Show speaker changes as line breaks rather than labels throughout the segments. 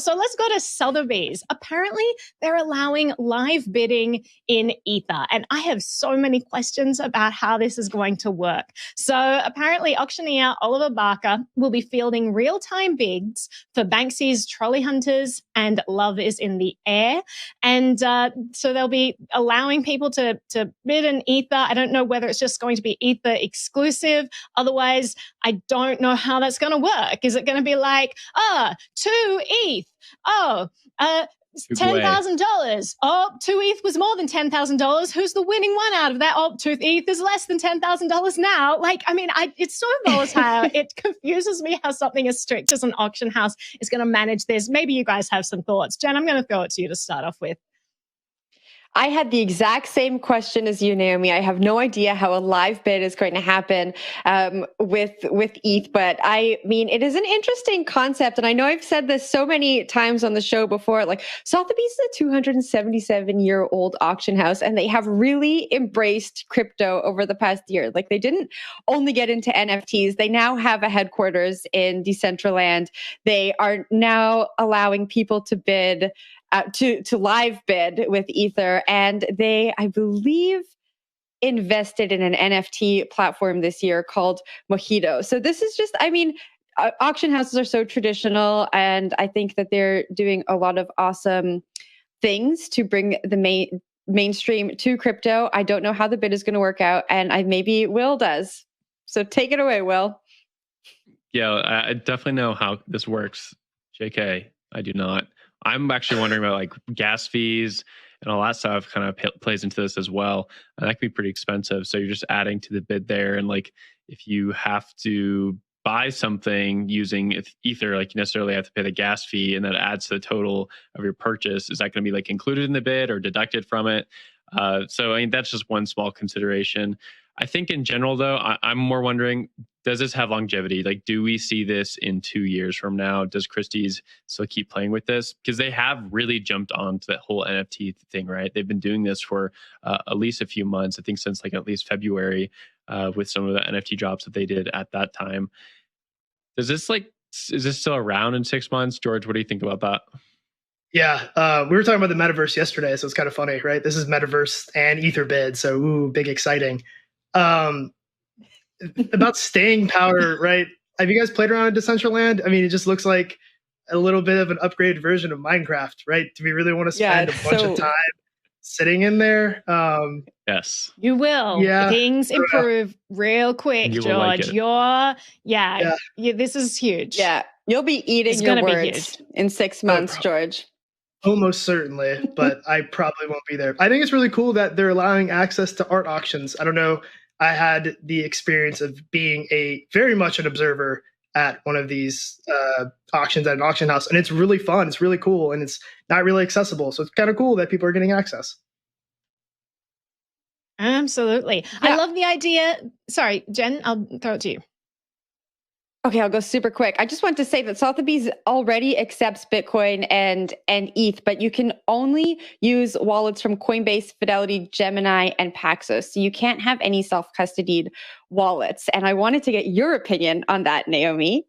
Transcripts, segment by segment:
So let's go to Sotheby's. Apparently, they're allowing live bidding in Ether. And I have so many questions about how this is going to work. So apparently, auctioneer Oliver Barker will be fielding real-time bids for Banksy's Trolley Hunters and Love is in the Air. And so they'll be allowing people to bid in Ether. I don't know whether it's just going to be Ether exclusive. Otherwise, I don't know how that's going to work. Is it going to be like, 2 ETH? $10,000. Oh, 2 ETH was more than $10,000. Who's the winning one out of that? Oh, 2 ETH is less than $10,000 now. Like, I mean, it's so volatile. It confuses me how something as strict as an auction house is going to manage this. Maybe you guys have some thoughts. Jen, I'm going to throw it to you to start off with.
I had the exact same question as you, Naomi. I have no idea how a live bid is going to happen with ETH, but I mean, it is an interesting concept. And I know I've said this so many times on the show before, like Sotheby's is a 277-year-old auction house, and they have really embraced crypto over the past year. Like they didn't only get into NFTs. They now have a headquarters in Decentraland. They are now allowing people to bid to live bid with Ether. And they, I believe, invested in an NFT platform this year called Mojito. So this is just, I mean, auction houses are so traditional, and I think that they're doing a lot of awesome things to bring the mainstream to crypto. I don't know how the bid is going to work out, and maybe Will does. So take it away, Will.
Yeah, I definitely know how this works. JK, I do not. I'm actually wondering about like gas fees and all that stuff kind of plays into this as well. And that can be pretty expensive. So you're just adding to the bid there. And like, if you have to buy something using Ether, like you necessarily have to pay the gas fee, and that adds to the total of your purchase. Is that going to be like included in the bid or deducted from it? So I mean, that's just one small consideration. I think in general, though, I'm more wondering, does this have longevity? Like, do we see this in 2 years from now? Does Christie's still keep playing with this? Because they have really jumped onto that whole NFT thing, right? They've been doing this for at least a few months, I think since like at least February with some of the NFT drops that they did at that time. Is this still around in 6 months? George, what do you think about that?
Yeah, we were talking about the metaverse yesterday, so it's kind of funny, right? This is metaverse and Ether bid, so big exciting. About staying power, right? Have you guys played around in Decentraland? I mean, it just looks like a little bit of an upgraded version of Minecraft, right? Do we really want to spend a bunch of time sitting in there?
Yes.
You will.
Yeah.
Things improve real quick, George.
Like
this is huge.
Yeah. You'll be eating your words in 6 months, George.
Almost certainly, but I probably won't be there. I think it's really cool that they're allowing access to art auctions. I don't know. I had the experience of being very much an observer at one of these auctions at an auction house, and it's really fun. It's really cool, and it's not really accessible. So it's kind of cool that people are getting access.
Absolutely. Yeah. I love the idea. Sorry, Jen, I'll throw it to you.
Okay, I'll go super quick. I just want to say that Sotheby's already accepts Bitcoin and ETH, but you can only use wallets from Coinbase, Fidelity, Gemini, and Paxos. So you can't have any self-custodied wallets. And I wanted to get your opinion on that, Naomi.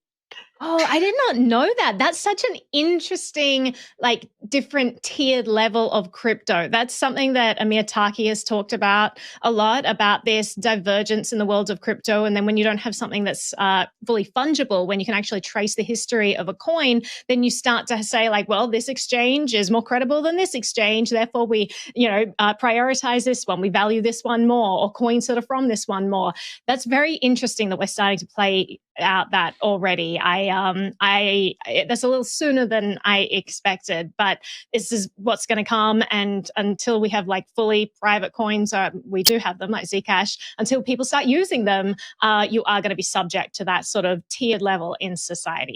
Oh, I did not know that. That's such an interesting, like, different tiered level of crypto. That's something that Amir Taki has talked about a lot, about this divergence in the world of crypto. And then when you don't have something that's fully fungible, when you can actually trace the history of a coin, then you start to say, like, well, this exchange is more credible than this exchange. Therefore, we, prioritize this one. We value this one more, or coins that are from this one more. That's very interesting that we're starting to play out that already. That's a little sooner than I expected, but this is what's going to come. And until we have like fully private coins, we do have them like Zcash, until people start using them, you are going to be subject to that sort of tiered level in society.